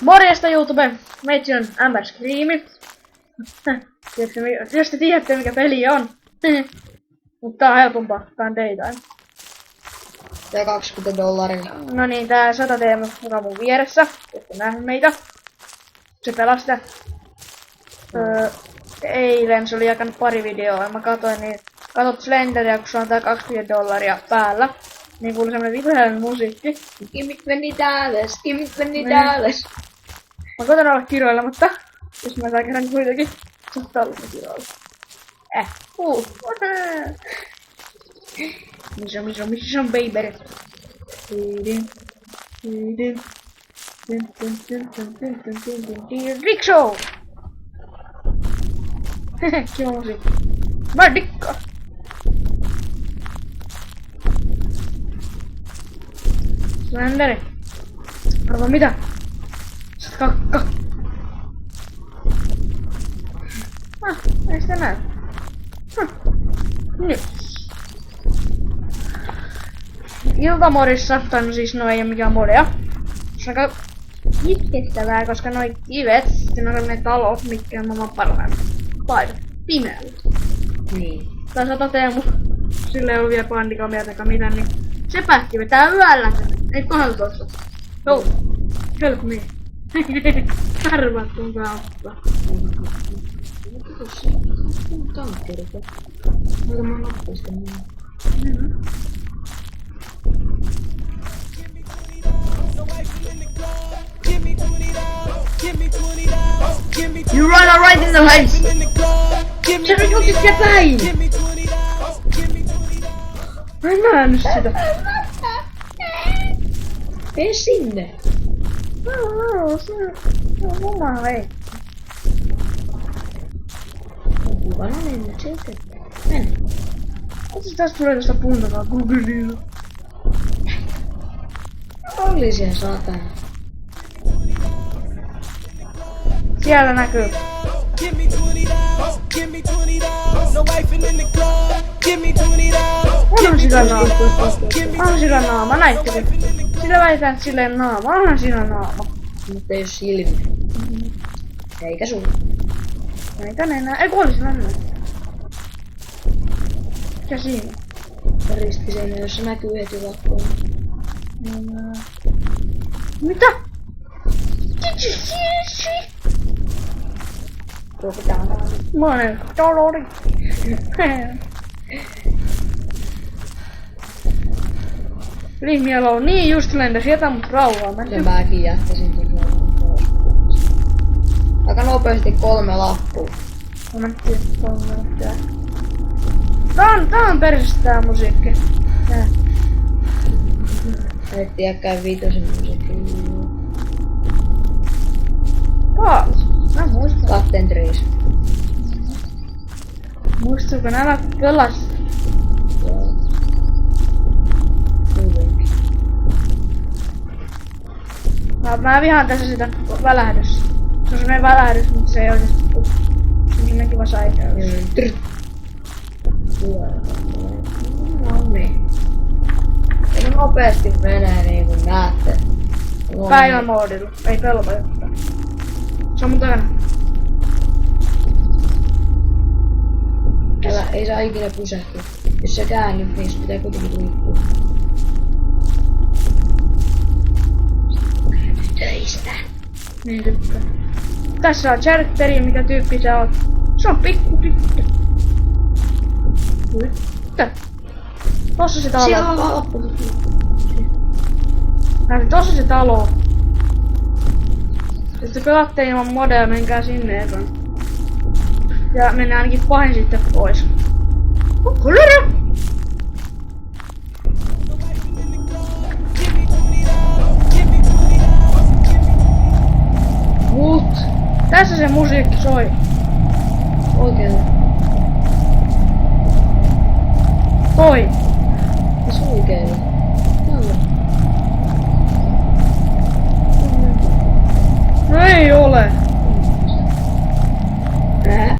Morjesta YouTube! Meitsi on Amber Screami. Jos te tiedätte mikä peli on. Mutta tää on helpompaa. Tää on Daytime. Tää $20. No niin, tää Sota Teemu, joka on mun vieressä. Ette nähnyt meitä. Se pelasi sitä. Eilen se oli jakanut pari videoa. Mä katsoin niin. Katot Slenderia, kun se on tää $20 päällä. Niin kuului semmonen vituinen musiikki. Gimmick meni täällä. Mä koitan olla kiroilematta. Jos mä saan kerran kuitenkin. Saattaa olla kiroilla. Missä baby. Rickshaw! Kiva musiikki. Mä dikkaan. Slenderi. Arvaa mitä? Kakka. Ei sitä näy. Nyt. Iltamodissa, tai no siis no ei oo mikään modea. Se on aika itkettävää, koska noi kivet, sitten on sellainen talo, mitkä on maailman parhaimmat paikat. Pimeällä. Niin. Tai Sota Teemu. Sillä ei oo vielä bandikamia tai mitään, niin se päätti vetää yöllä. Ei 12. Joo. Help me. Arvattu kautta. Tankkeri. Oliko mä nappuista niin? You run right in the face! Se rikotit ja päin! Mä en nähnyt sitä. Mene sinne! Se on oma hei. Kuvana mennä sieltä. Mene. Otas tästä tulee tästä puntakaa Googlella. Oli siellä saatana. Siellä näkyy. Onhan sillä naama. Onhan sillä naama, näittekö? Sillä väitään, että sillä ei naama. Onhan sillä naama. Mutta ei oo silmi. Eikä sulla. Eikä nenää. Eiku oli sillä nenää. Mikä siinä? Ristiseinä, jossa näkyy heti lakkoon. Mitä? Did you see? Monen dolari. Lihmiellä on niin just lentäs, jätä mut rauhaa. Ja mäkin jättäisin tuon pois. Aika nopeasti 3 lappua. Mä en tiedä, kolme. Tää on persistä tää musiikki. Tää. Et tiedäkään viitosen musiikki. Taas. Mä muistan. Captain Trees. Muistuuko nämä pelas? Joo. Hyvinkin. Mä vihaan tässä sitä välähdys. Se on semmonen välähdys, mutta se ei oikeesti. Se on semmonen kiva saikeus. No niin. Eikö nopeasti menee niinku näette? Päivämoodilla. Ei pelpa juttu. Se on mun takana. Älä, ei saa ikinä pysähtyä. Jos sä käännyt, niin pitää kuitenkin liikkua. Töistä. Niin tykkää. Tässä on Charteri, mikä tyyppi sä oot. Se on pikku tyttö. Tyttö. Tossa se talo. Siellä on loppu. Tossa se talo. Jos te pelaatte ilman modea, menkää sinne ekan. Ja mennään ainakin pahin sitten pois. Kukuluru! Mut! Tässä se musiikki soi. Oikein. Toi. Missä oikein? No ei ole.